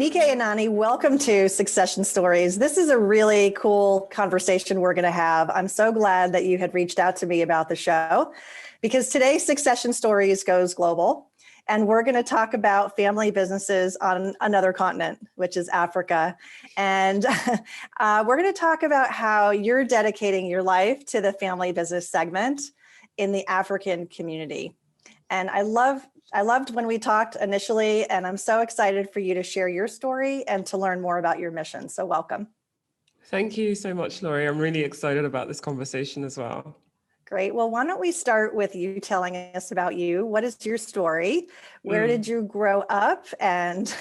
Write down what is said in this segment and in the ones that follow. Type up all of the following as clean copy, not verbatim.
Nike and Anani, welcome to Succession Stories. This is a really cool conversation we're going to have. I'm so glad that you had reached out to me about the show because today's Succession Stories goes global, and we're going to talk about family businesses on another continent, which is Africa. And we're going to talk about how you're dedicating your life to the family business segment in the African community. And I loved when we talked initially, and I'm so excited for you to share your story and to learn more about your mission. So welcome. Thank you so much, Laurie. I'm really excited about this conversation as well. Great. Well, why don't we start with you telling us about you? What is your story? Where did you grow up, and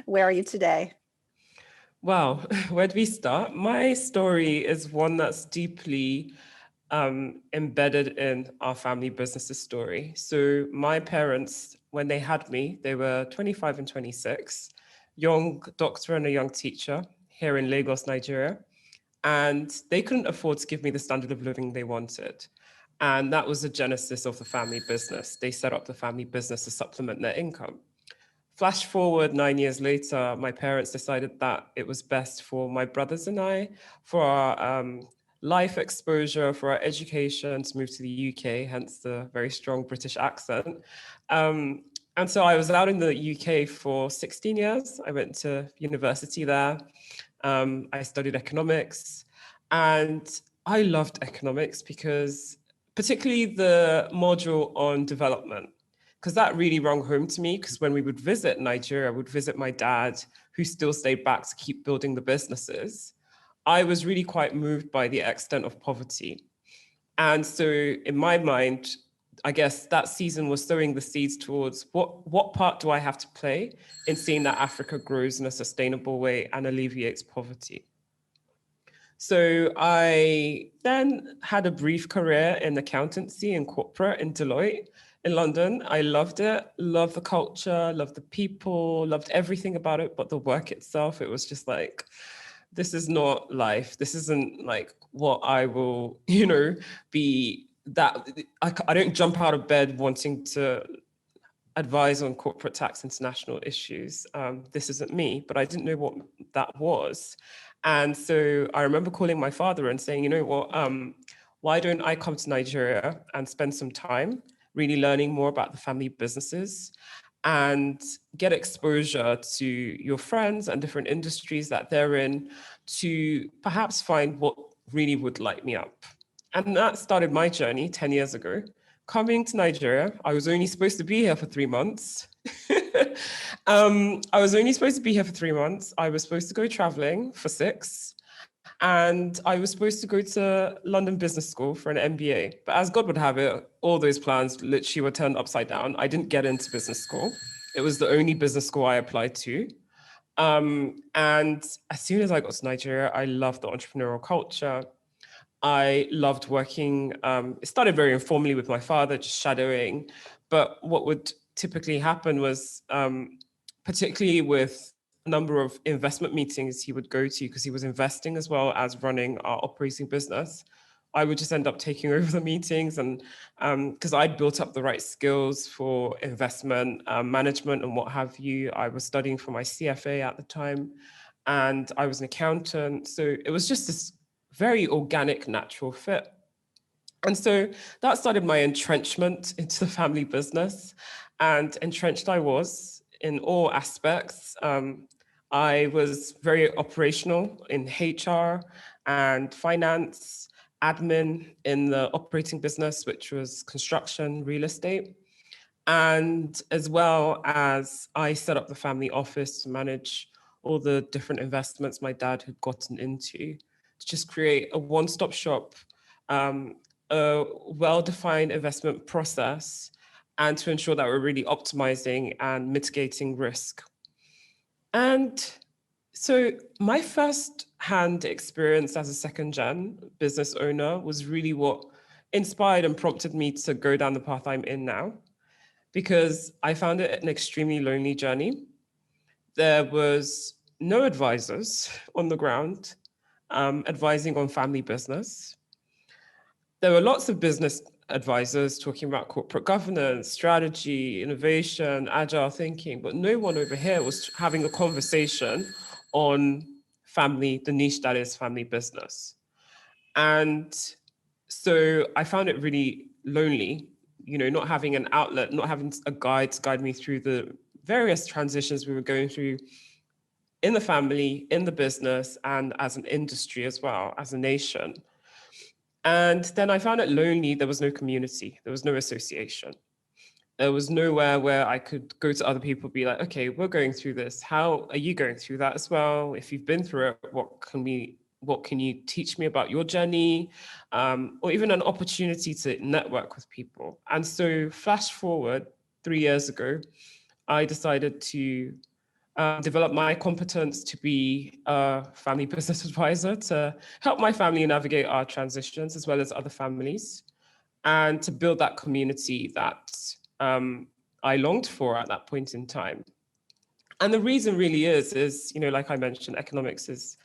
where are you today? Well, where do we start? My story is one that's deeply embedded in our family business's story. So my parents, when they had me, they were 25 and 26, young doctor and a young teacher here in Lagos, Nigeria. And they couldn't afford to give me the standard of living they wanted. And that was the genesis of the family business. They set up the family business to supplement their income. Flash forward 9 years later, my parents decided that it was best for my brothers and I, for our life exposure, for our education, to move to the UK, hence the very strong British accent. And so I was out in the UK for 16 years. I went to university there. I studied economics, and I loved economics because particularly the module on development, because that really rung home to me, because when we would visit Nigeria, I would visit my dad, who still stayed back to keep building the businesses. I was really quite moved by the extent of poverty. And so in my mind, I guess that season was sowing the seeds towards what part do I have to play in seeing that Africa grows in a sustainable way and alleviates poverty. So I then had a brief career in accountancy and corporate in Deloitte in London. I loved it, loved the culture, loved the people, loved everything about it, but the work itself, it was just like, this is not life. This isn't like what I will, be that. I don't jump out of bed wanting to advise on corporate tax international issues. This isn't me, but I didn't know what that was. And so I remember calling my father and saying, you know what, why don't I come to Nigeria and spend some time really learning more about the family businesses and get exposure to your friends and different industries that they're in to perhaps find what really would light me up. And that started my journey 10 years ago. Coming to Nigeria, I was only supposed to be here for 3 months. I was only supposed to be here for 3 months. I was supposed to go traveling for 6. And I was supposed to go to London Business School for an MBA. But as God would have it, all those plans literally were turned upside down. I didn't get into business school. It was the only business school I applied to. And as soon as I got to Nigeria, I loved the entrepreneurial culture. I loved working. It started very informally with my father, just shadowing. But what would typically happen was, particularly with a number of investment meetings he would go to, because he was investing as well as running our operating business, I would just end up taking over the meetings. And because I'd built up the right skills for investment management and what have you, I was studying for my CFA at the time, and I was an accountant. So it was just this very organic, natural fit. And so that started my entrenchment into the family business, and entrenched I was in all aspects. I was very operational in HR and finance, admin in the operating business, which was construction, real estate. And as well as I set up the family office to manage all the different investments my dad had gotten into, to just create a one-stop shop, a well-defined investment process, and to ensure that we're really optimizing and mitigating risk. And so my first-hand experience as a second-gen business owner was really what inspired and prompted me to go down the path I'm in now, because I found it an extremely lonely journey. There was no advisors on the ground advising on family business. There were lots of business advisors talking about corporate governance, strategy, innovation, agile thinking, but no one over here was having a conversation on family, the niche that is family business. And so I found it really lonely, not having an outlet, not having a guide to guide me through the various transitions we were going through in the family, in the business, and as an industry as well, as a nation. And then I found it lonely. There was no community, there was no association. There was nowhere where I could go to other people, be like, okay, we're going through this. How are you going through that as well? If you've been through it, what can you teach me about your journey? Or even an opportunity to network with people. And so flash forward 3 years ago, I decided to develop my competence to be a family business advisor, to help my family navigate our transitions as well as other families, and to build that community that I longed for at that point in time. And the reason really is, like I mentioned, economics is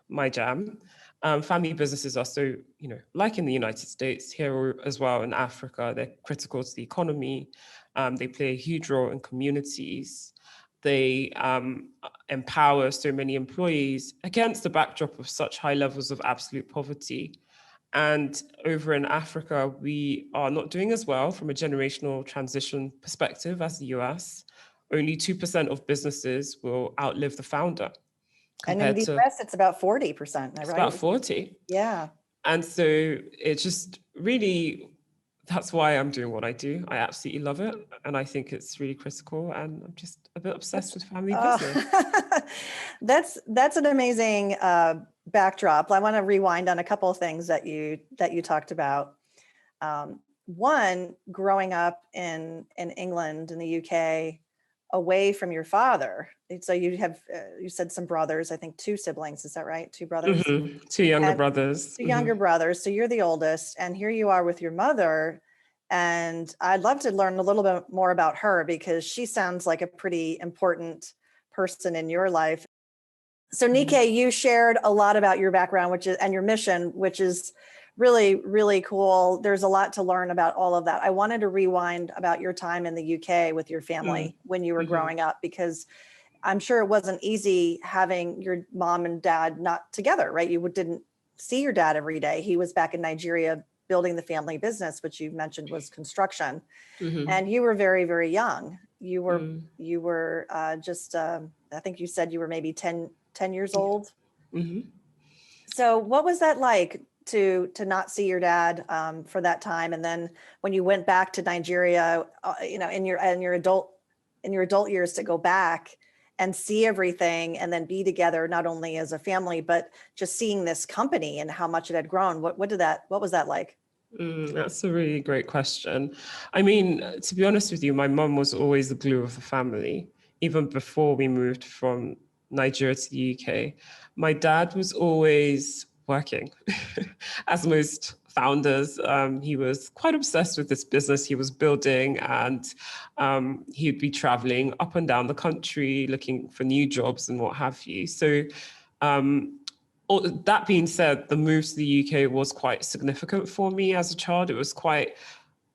my jam. Family businesses are so, like in the United States, here as well in Africa, they're critical to the economy. They play a huge role in communities. They empower so many employees against the backdrop of such high levels of absolute poverty. And over in Africa, we are not doing as well from a generational transition perspective as the US. Only 2% of businesses will outlive the founder. And in the US, it's about 40%, right? It's about 40. Yeah. And so it just really, that's why I'm doing what I do. I absolutely love it. And I think it's really critical. And I'm just a bit obsessed with family business. That's an amazing backdrop. I want to rewind on a couple of things that you talked about. One, growing up in England, in the UK, away from your father. So you have, you said some brothers, I think 2 siblings, is that right? 2 brothers? Mm-hmm. 2 younger brothers. 2 younger brothers. So you're the oldest, and here you are with your mother. And I'd love to learn a little bit more about her, because she sounds like a pretty important person in your life. So Nikkei, you shared a lot about your background, and your mission, which is really, really cool. There's a lot to learn about all of that. I wanted to rewind about your time in the UK with your family when you were growing up, because I'm sure it wasn't easy having your mom and dad not together, right? You didn't see your dad every day. He was back in Nigeria building the family business, which you mentioned was construction. And you were very, very young. You were just, I think you said you were maybe 10 years old. So what was that like to not see your dad for that time? And then when you went back to Nigeria, in your adult years, to go back and see everything and then be together, not only as a family, but just seeing this company and how much it had grown. What was that like? That's a really great question. I mean, to be honest with you, my mum was always the glue of the family, even before we moved from Nigeria to the UK. My dad was always working, as most founders. He was quite obsessed with this business he was building, and he'd be traveling up and down the country looking for new jobs and what have you. So that being said, the move to the UK was quite significant for me as a child. It was quite,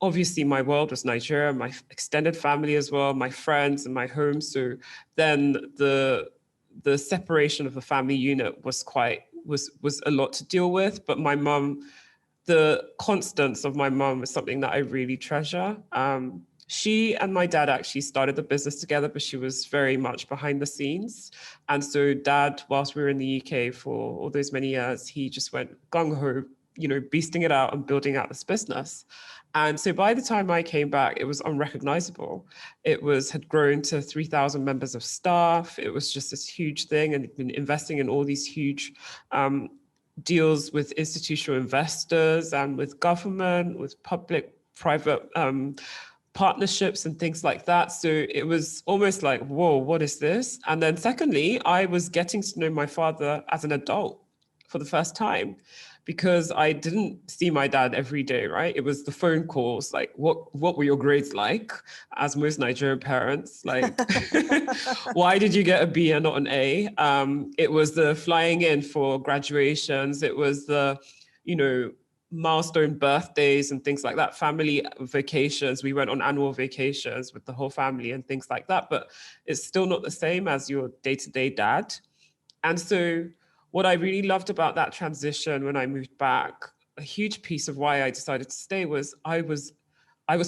obviously my world was Nigeria, my extended family as well, my friends and my home. So then the separation of the family unit was a lot to deal with. But my mum, the constants of my mum was something that I really treasure. She and my dad actually started the business together, but she was very much behind the scenes. And so dad, whilst we were in the UK for all those many years, he just went gung-ho, beasting it out and building out this business. And so by the time I came back, it was unrecognizable. It had grown to 3,000 members of staff. It was just this huge thing, and been investing in all these huge deals with institutional investors and with government, with public-private partnerships and things like that. So it was almost like, whoa, what is this? And then secondly, I was getting to know my father as an adult for the first time, because I didn't see my dad every day, right? It was the phone calls, like, what were your grades like, as most Nigerian parents, like, why did you get a B and not an A? It was the flying in for graduations. It was the, milestone birthdays and things like that, family vacations. We went on annual vacations with the whole family and things like that, but it's still not the same as your day-to-day dad. And so what I really loved about that transition when I moved back, a huge piece of why I decided to stay was I was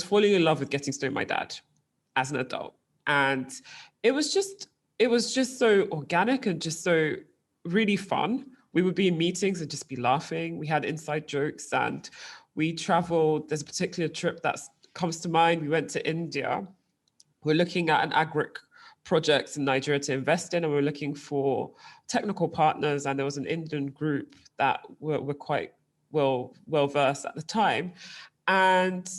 falling in love with getting to know my dad as an adult. And it was just it was just so organic and just so really fun. We would be in meetings and just be laughing. We had inside jokes and we traveled. There's a particular trip that comes to mind. We went to India. We're looking at an agric project in Nigeria to invest in, and we're looking for technical partners. And there was an Indian group that were quite well versed at the time. And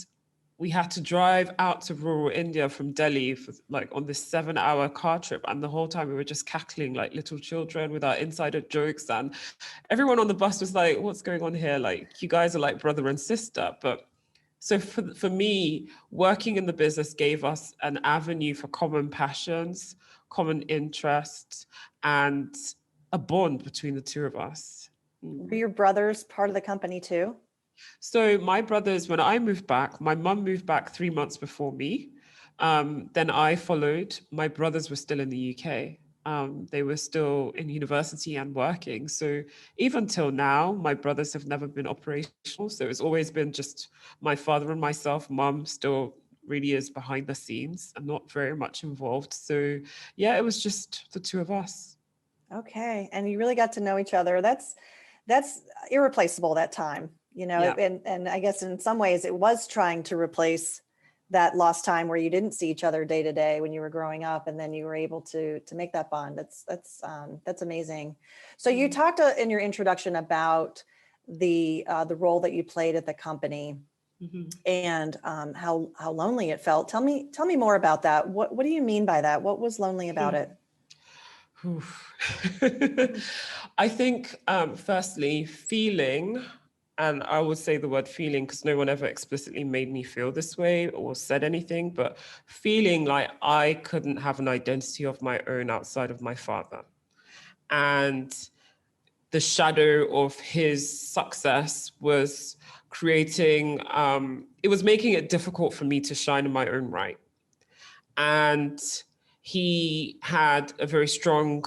we had to drive out to rural India from Delhi for like on this 7-hour car trip. And the whole time we were just cackling like little children with our insider jokes. And everyone on the bus was like, what's going on here? Like, you guys are like brother and sister. But so for me, working in the business gave us an avenue for common passions, common interests, and a bond between the two of us. Were your brothers part of the company too? So my brothers, when I moved back, my mum moved back 3 months before me. Then I followed. My brothers were still in the UK. They were still in university and working. So even till now, my brothers have never been operational. So it's always been just my father and myself. Mum still really is behind the scenes and not very much involved. So yeah, it was just the two of us. Okay. And you really got to know each other. That's irreplaceable, that time, Yeah. and I guess in some ways it was trying to replace that lost time where you didn't see each other day to day when you were growing up, and then you were able to make that bond. That's amazing. So you talked in your introduction about the role that you played at the company, and how lonely it felt. Tell me more about that. What do you mean by that? What was lonely about it? I think, firstly, feeling, and I would say the word feeling because no one ever explicitly made me feel this way or said anything, but feeling like I couldn't have an identity of my own outside of my father. And the shadow of his success was creating, it was making it difficult for me to shine in my own right. And he had a very strong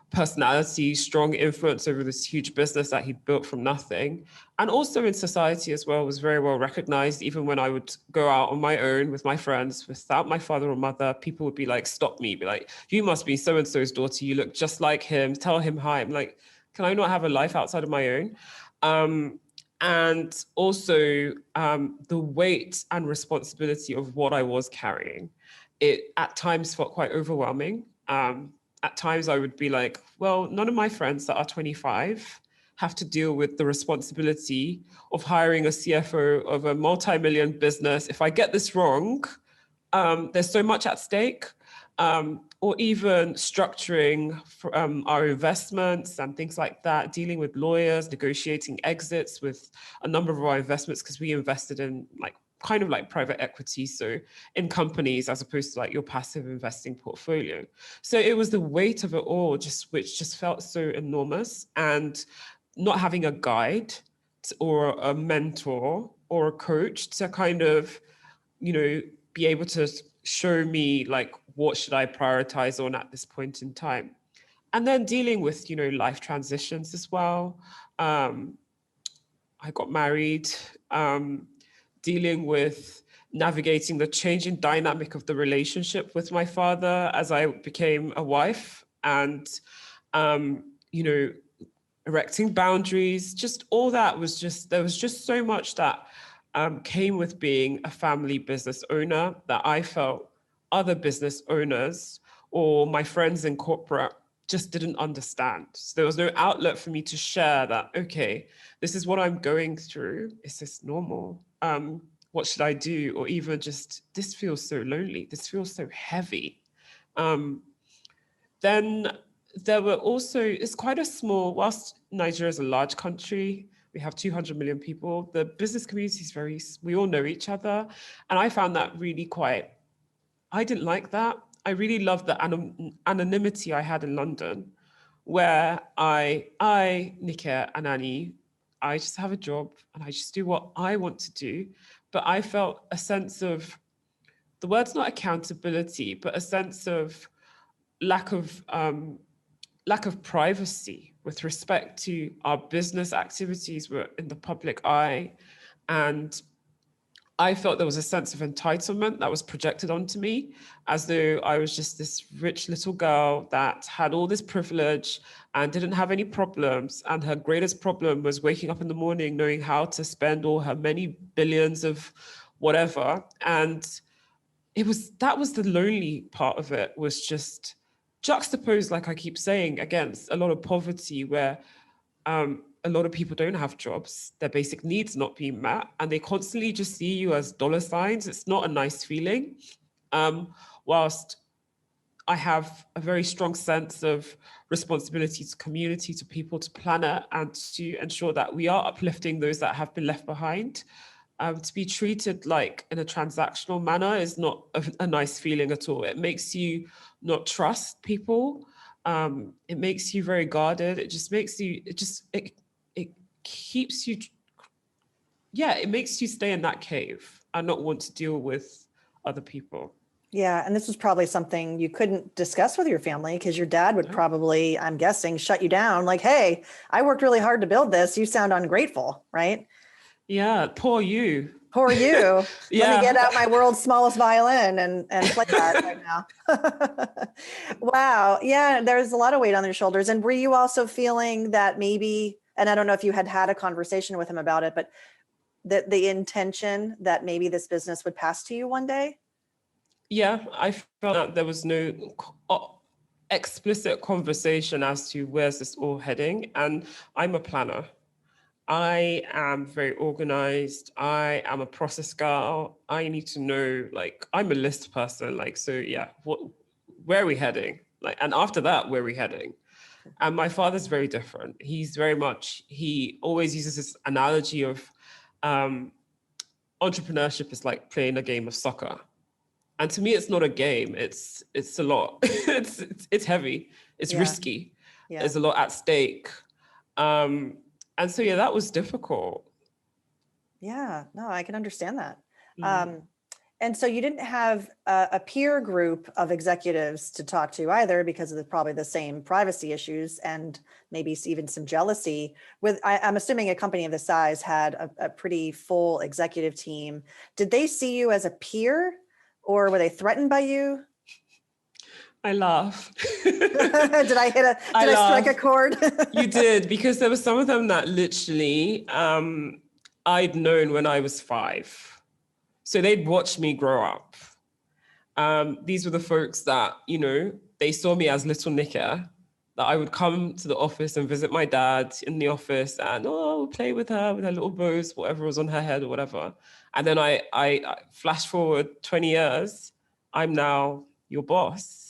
personality, strong influence over this huge business that he built from nothing. And also in society as well, was very well recognized. Even when I would go out on my own with my friends without my father or mother, people would be like, stop me, be like, you must be so-and-so's daughter. You look just like him. Tell him hi. I'm like, can I not have a life outside of my own? And also the weight and responsibility of what I was carrying. It at times felt quite overwhelming. At times I would be like, well, none of my friends that are 25 have to deal with the responsibility of hiring a CFO of a multi-million business. If I get this wrong, there's so much at stake. Or even structuring our investments and things like that, dealing with lawyers, negotiating exits with a number of our investments, because we invested in like kind of like private equity, so in companies as opposed to like your passive investing portfolio. So it was the weight of it all, which just felt so enormous, and not having a guide or a mentor or a coach to kind of, be able to show me like what should I prioritize on at this point in time. And then dealing with, life transitions as well. I got married, dealing with navigating the changing dynamic of the relationship with my father as I became a wife, and, erecting boundaries, just all that there was just so much that came with being a family business owner that I felt other business owners or my friends in corporate just didn't understand. So there was no outlet for me to share that, okay, this is what I'm going through. Is this normal? What should I do? Or even just, this feels so lonely. This feels so heavy. Then there were also, it's quite a small, whilst Nigeria is a large country, we have 200 million people, the business community is we all know each other. And I found that really I didn't like that. I really loved the anonymity I had in London, where Nike, Anani, I just have a job and I just do what I want to do. But I felt a sense of, the word's not accountability, but a sense of lack of lack of privacy with respect to our business activities were in the public eye. And I felt there was a sense of entitlement that was projected onto me, as though I was just this rich little girl that had all this privilege and didn't have any problems. And her greatest problem was waking up in the morning knowing how to spend all her many billions of whatever. And that was the lonely part of it, was just juxtaposed, like I keep saying, against a lot of poverty where a lot of people don't have jobs, their basic needs not being met, and they constantly just see you as dollar signs. It's not a nice feeling. Whilst I have a very strong sense of responsibility to community, to people, to planet, and to ensure that we are uplifting those that have been left behind. To be treated like in a transactional manner is not a nice feeling at all. It makes you not trust people. It makes you very guarded. It just makes you, it keeps you, yeah, it makes you stay in that cave and not want to deal with other people. Yeah. And this was probably something you couldn't discuss with your family, because your dad would probably, I'm guessing, shut you down. Like, hey, I worked really hard to build this. You sound ungrateful, right? Yeah, poor you. Poor you. Yeah. Let me get out my world's smallest violin and play that right now. Wow. Yeah, there's a lot of weight on your shoulders. And were you also feeling that maybe, and I don't know if you had a conversation with him about it, but the intention that maybe this business would pass to you one day? Yeah, I felt that there was no explicit conversation as to where's this all heading. And I'm a planner. I am very organized. I am a process girl. I need to know, like, I'm a list person. Like, so yeah, where are we heading? Like, and after that, where are we heading? And my father's very different. He always uses this analogy of entrepreneurship is like playing a game of soccer. And to me, it's not a game. It's a lot. it's heavy. It's risky. Yeah. There's a lot at stake. And so, yeah, that was difficult. Yeah, no, I can understand that. And so you didn't have a peer group of executives to talk to either, because of probably the same privacy issues and maybe even some jealousy. I'm assuming a company of this size had a pretty full executive team. Did they see you as a peer, or were they threatened by you? I laugh. Did I strike a chord? You did, because there were some of them that literally I'd known when I was 5. So they'd watched me grow up. These were the folks that, you know, they saw me as little Nika, that I would come to the office and visit my dad in the office and, play with her little bows, whatever was on her head or whatever. And then I flash forward 20 years, I'm now your boss.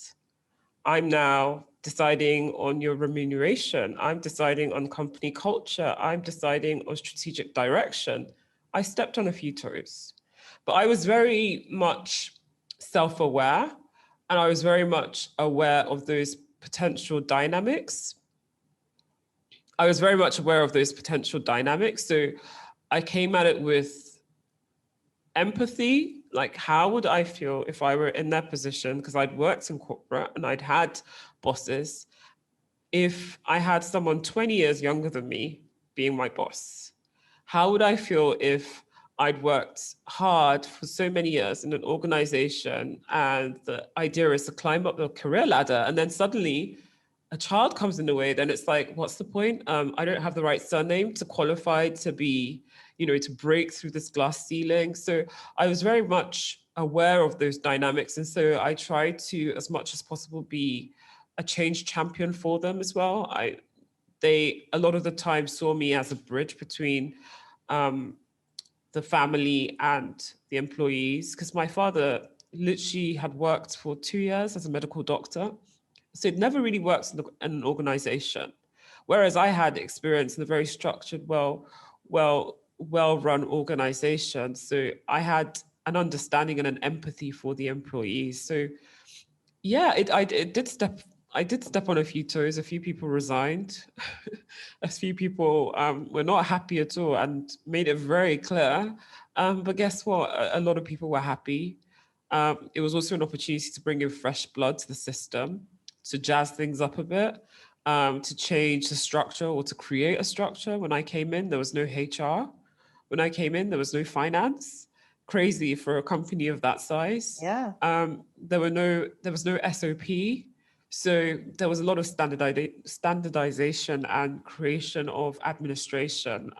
I'm now deciding on your remuneration. I'm deciding on company culture. I'm deciding on strategic direction. I stepped on a few toes, but I was very much self-aware, and I was very much aware of those potential dynamics. So I came at it with empathy. Like, how would I feel if I were in their position? Because I'd worked in corporate and I'd had bosses. If I had someone 20 years younger than me being my boss, how would I feel if I'd worked hard for so many years in an organization and the idea is to climb up the career ladder, and then suddenly a child comes in the way? Then it's like, what's the point? I don't have the right surname to qualify to be, to break through this glass ceiling. So I was very much aware of those dynamics. And so I tried to, as much as possible, be a change champion for them as well. They a lot of the time saw me as a bridge between the family and the employees, because my father literally had worked for 2 years as a medical doctor. So it never really works in an organization. Whereas I had experience in a very structured, well-run organization. So I had an understanding and an empathy for the employees. So yeah, it did step I did step on a few toes. A few people resigned. A few people were not happy at all and made it very clear. But guess what? A lot of people were happy. It was also an opportunity to bring in fresh blood to the system, to jazz things up a bit, to change the structure or to create a structure. When I came in, there was no HR. When I came in, there was no finance. Crazy for a company of that size. Yeah. There was no SOP. So there was a lot of standardization and creation of administration,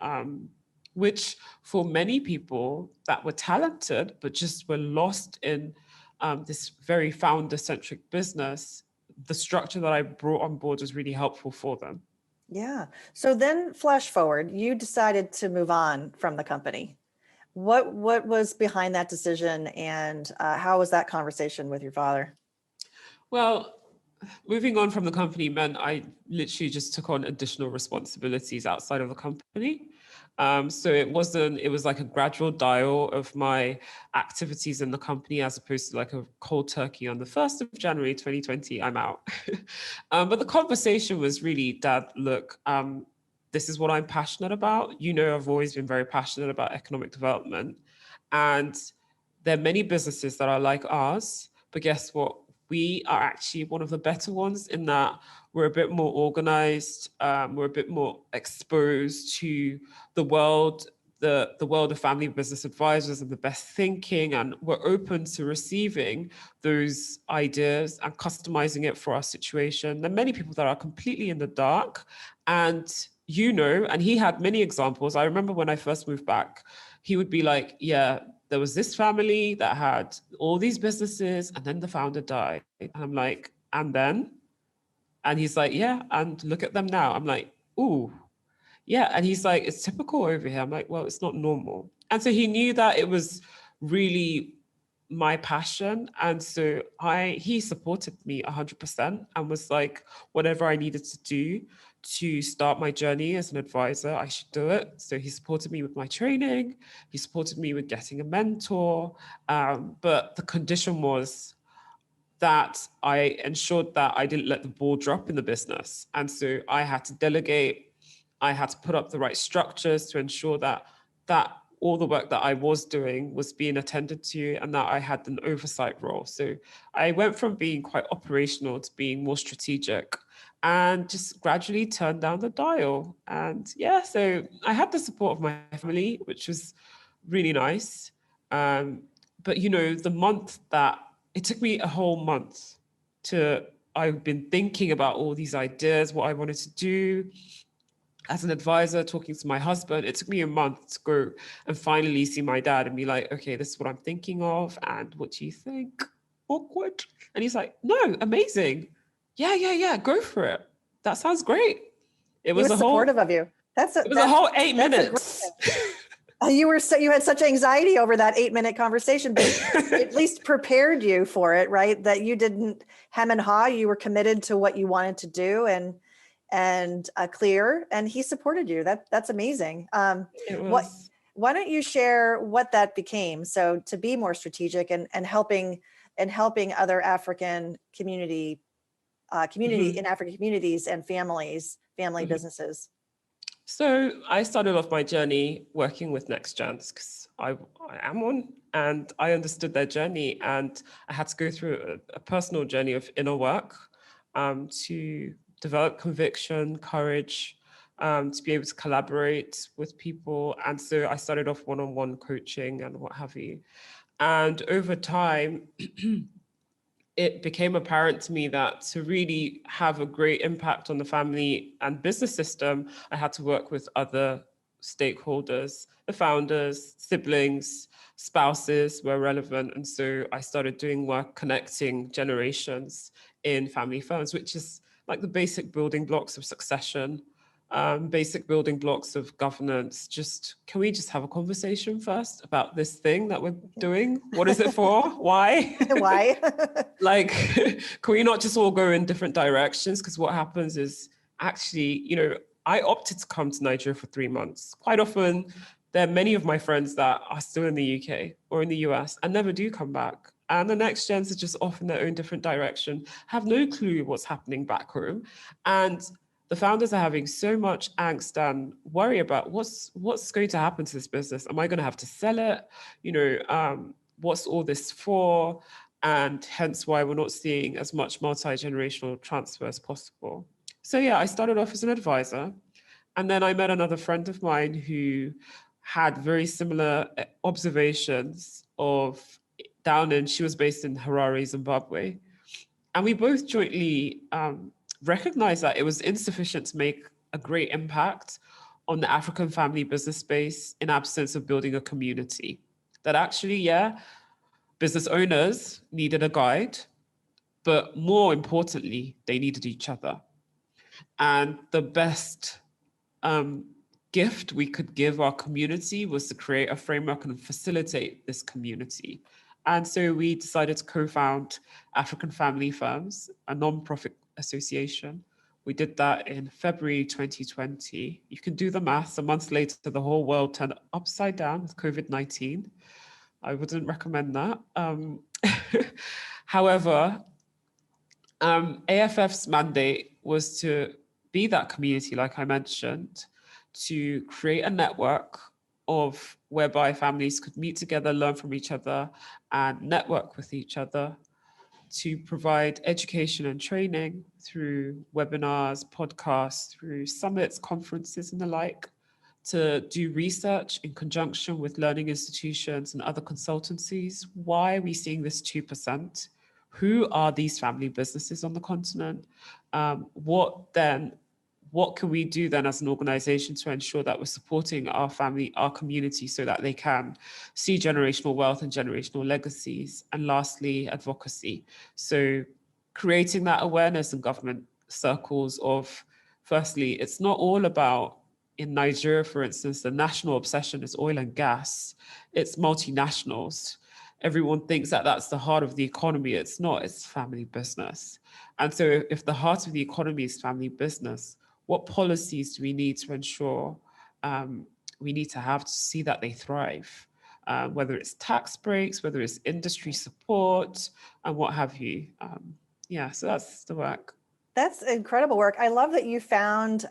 which for many people that were talented, but just were lost in this very founder-centric business, the structure that I brought on board was really helpful for them. Yeah. So then flash forward, you decided to move on from the company. What was behind that decision, and how was that conversation with your father? Well, moving on from the company meant I literally just took on additional responsibilities outside of the company. So it was like a gradual dial of my activities in the company as opposed to like a cold turkey on the 1st of January 2020, I'm out. But the conversation was really, Dad, look, this is what I'm passionate about. You know, I've always been very passionate about economic development. And there are many businesses that are like ours, but guess what? We are actually one of the better ones in that we're a bit more organized, we're a bit more exposed to the world, the world of family business advisors and the best thinking, and we're open to receiving those ideas and customizing it for our situation. There are many people that are completely in the dark, and and he had many examples. I remember when I first moved back, he would be like, yeah, there was this family that had all these businesses and then the founder died. And I'm like, and then? And he's like, yeah, and look at them now. I'm like, ooh, yeah. And he's like, it's typical over here. I'm like, well, it's not normal. And so he knew that it was really my passion. And so he supported me 100% and was like, whatever I needed to do to start my journey as an advisor, I should do it. So he supported me with my training. He supported me with getting a mentor. But the condition was that I ensured that I didn't let the ball drop in the business. And so I had to delegate. I had to put up the right structures to ensure that all the work that I was doing was being attended to and that I had an oversight role. So I went from being quite operational to being more strategic and just gradually turned down the dial. And yeah, so I had the support of my family, which was really nice. But the month that it took me a whole month to, I've been thinking about all these ideas, what I wanted to do as an advisor, talking to my husband. It took me a month to go and finally see my dad and be like, okay, this is what I'm thinking of. And what do you think? Awkward. And he's like, no, amazing. Yeah, go for it. That sounds great. It He was was a whole, supportive of you. it was a whole eight That's a great minutes. you had such anxiety over that 8-minute conversation, but he at least prepared you for it, right? That you didn't hem and haw. You were committed to what you wanted to do and clear, and he supported you. That's amazing. It What? was. Why don't you share what that became? So to be more strategic and helping other African community Mhm, in African communities and family mhm. businesses. So I started off my journey working with Next Gens because I am one and I understood their journey and I had to go through a personal journey of inner work to develop conviction, courage, to be able to collaborate with people. And so I started off one-on-one coaching and what have you. And over time, it became apparent to me that to really have a great impact on the family and business system, I had to work with other stakeholders, the founders, siblings, spouses were relevant. And so I started doing work connecting generations in family firms, which is like the basic building blocks of succession, basic building blocks of governance. Just can we just have a conversation first about this thing that we're doing? What is it for? Why? Why? Like, can we not just all go in different directions? Because what happens is actually, I opted to come to Nigeria for 3 months. Quite often, there are many of my friends that are still in the UK or in the US and never do come back. and the next gens are just off in their own different direction, have no clue what's happening back home. And the founders are having so much angst and worry about what's going to happen to this business. Am I going to have to sell it? What's all this for? And hence why we're not seeing as much multi-generational transfer as possible. So yeah, I started off as an advisor, and then I met another friend of mine who had very similar observations of she was based in Harare, Zimbabwe. And we both jointly recognized that it was insufficient to make a great impact on the African family business space in absence of building a community. That actually, yeah, business owners needed a guide, but more importantly, they needed each other. And the best gift we could give our community was to create a framework and facilitate this community. And so we decided to co-found African Family Firms, a non-profit association. We did that in February 2020. You can do the maths. A month later, the whole world turned upside down with COVID-19. I wouldn't recommend that. However, AFF's mandate was to be that community, like I mentioned, to create a network of whereby families could meet together, learn from each other, and network with each other, to provide education and training through webinars, podcasts, through summits, conferences, and the like, to do research in conjunction with learning institutions and other consultancies. Why are we seeing this 2%? Who are these family businesses on the continent? What can we do then as an organization to ensure that we're supporting our family, our community, so that they can see generational wealth and generational legacies? And lastly, advocacy. So creating that awareness in government circles of, firstly, it's not all about, in Nigeria, for instance, the national obsession is oil and gas. It's multinationals. Everyone thinks that that's the heart of the economy. It's not, it's family business. And so if the heart of the economy is family business, what policies do we need to ensure we need to have to see that they thrive? Whether it's tax breaks, whether it's industry support, and what have you. So that's the work. That's incredible work. I love that you found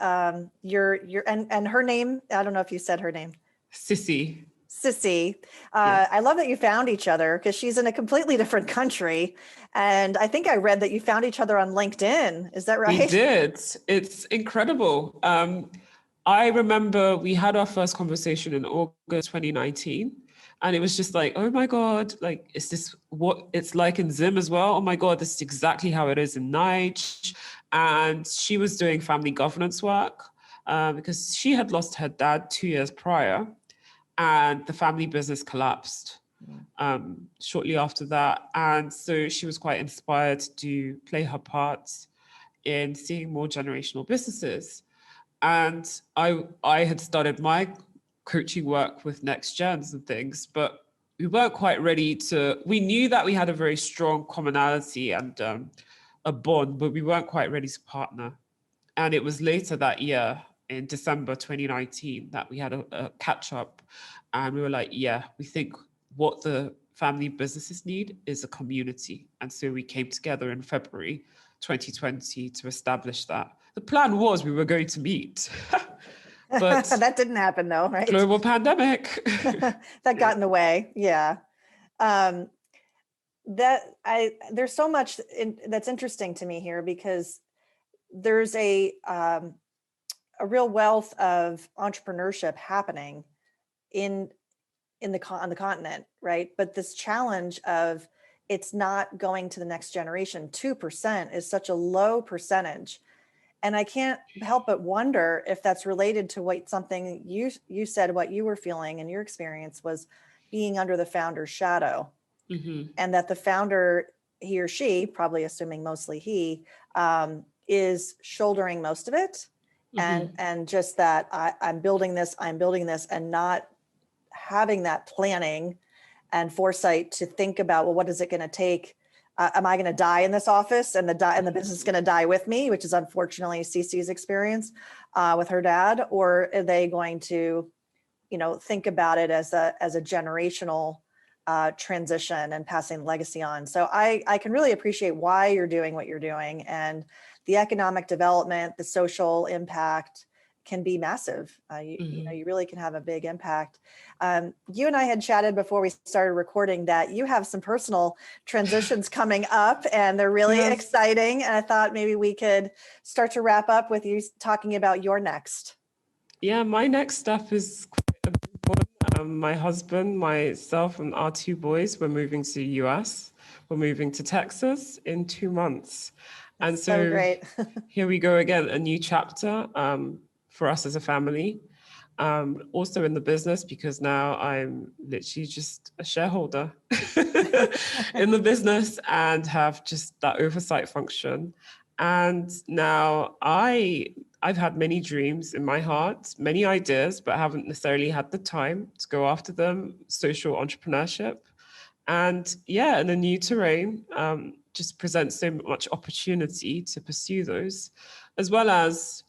your and her name. I don't know if you said her name. Sissy. Sissy. I love that you found each other because she's in a completely different country. And I think I read that you found each other on LinkedIn. Is that right? We did. It's incredible. I remember we had our first conversation in August 2019. And it was just like, oh my God, like, is this what it's like in Zim as well? Oh my God, this is exactly how it is in Nige. And she was doing family governance work because she had lost her dad 2 years prior, and the family business collapsed shortly after that. And so she was quite inspired to play her part in seeing more generational businesses. And I had started my coaching work with next gens and things, but we weren't quite ready we knew that we had a very strong commonality and a bond, but we weren't quite ready to partner. And it was later that year in December 2019 that we had a catch up, and we were like, yeah, we think what the family businesses need is a community. And so we came together in February 2020 to establish that. The plan was we were going to meet. But that didn't happen though, right? Global pandemic. That got in the way. Yeah. There's so much that's interesting to me here because there's a real wealth of entrepreneurship happening on the continent, right? But this challenge of it's not going to the next generation. 2% is such a low percentage. And I can't help but wonder if that's related to something you said, what you were feeling and your experience was being under the founder's shadow. Mm-hmm. And that the founder, he or she, probably assuming mostly he, is shouldering most of it. Mm-hmm. And just that I'm building this and not having that planning and foresight to think about, well, what is it going to take? Am I going to die in this office and the business is going to die with me, which is unfortunately Cece's experience with her dad, or are they going to, think about it as a generational transition and passing legacy on. So I can really appreciate why you're doing what you're doing, and the economic development, the social impact can be massive. You really can have a big impact. You and I had chatted before we started recording that you have some personal transitions coming up, and they're really Yes. exciting. And I thought maybe we could start to wrap up with you talking about your next. Yeah, my next step is quite a big one. My husband, myself, and our two boys, we're moving to the US. We're moving to Texas in 2 months. And That's so so great. here we go again, a new chapter for us as a family. Also in the business, because now I'm literally just a shareholder in the business and have just that oversight function. And now I've had many dreams in my heart, many ideas, but haven't necessarily had the time to go after them. Social entrepreneurship. And yeah, in a new terrain, just presents so much opportunity to pursue those, as well as,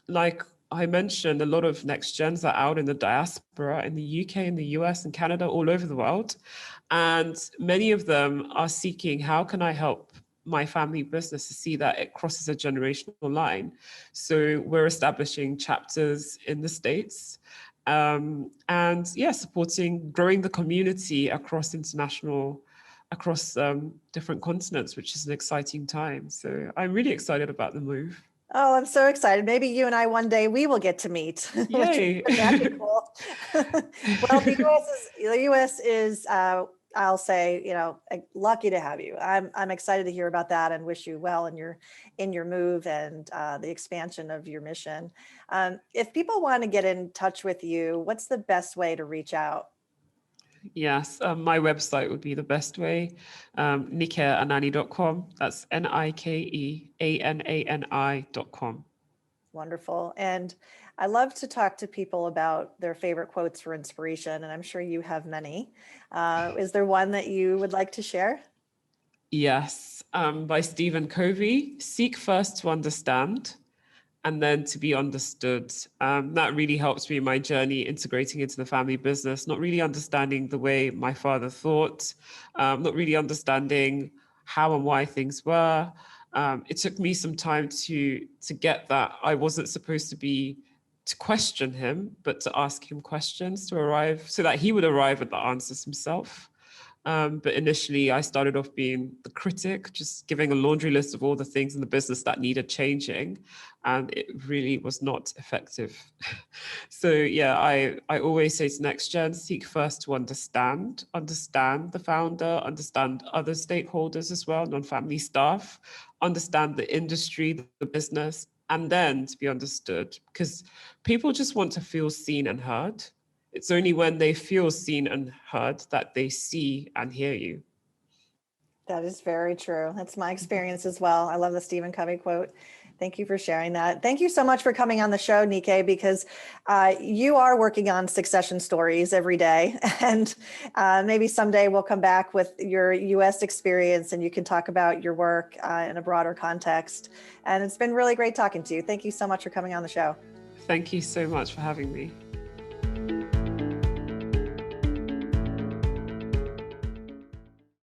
like I mentioned, a lot of next gens are out in the diaspora in the UK, in the US, and Canada, all over the world. And many of them are seeking, how can I help my family business to see that it crosses a generational line? So we're establishing chapters in the States, and yeah, supporting growing the community across different continents, which is an exciting time. So I'm really excited about the move. Oh, I'm so excited. Maybe you and I one day we will get to meet. Yay. Wouldn't that be cool? Well, the US is I'll say, lucky to have you. I'm excited to hear about that and wish you well in your move and the expansion of your mission. If people want to get in touch with you, what's the best way to reach out? Yes, my website would be the best way. nikeanani.com. That's NikeAnani.com. Wonderful. And I love to talk to people about their favorite quotes for inspiration, and I'm sure you have many. Is there one that you would like to share? Yes, by Stephen Covey. Seek first to understand, and then to be understood. That really helps me in my journey integrating into the family business, not really understanding the way my father thought, not really understanding how and why things were. It took me some time to get that I wasn't supposed to question him, but to ask him questions to arrive so that he would arrive at the answers himself. But initially, I started off being the critic, just giving a laundry list of all the things in the business that needed changing. And it really was not effective. So yeah, I always say to next gen, seek first to understand the founder, understand other stakeholders as well, non-family staff, understand the industry, the business, and then to be understood. Because people just want to feel seen and heard. It's only when they feel seen and heard that they see and hear you. That is very true. That's my experience as well. I love the Stephen Covey quote. Thank you for sharing that. Thank you so much for coming on the show, Nike, because you are working on succession stories every day. And maybe someday we'll come back with your US experience and you can talk about your work in a broader context. And it's been really great talking to you. Thank you so much for coming on the show. Thank you so much for having me.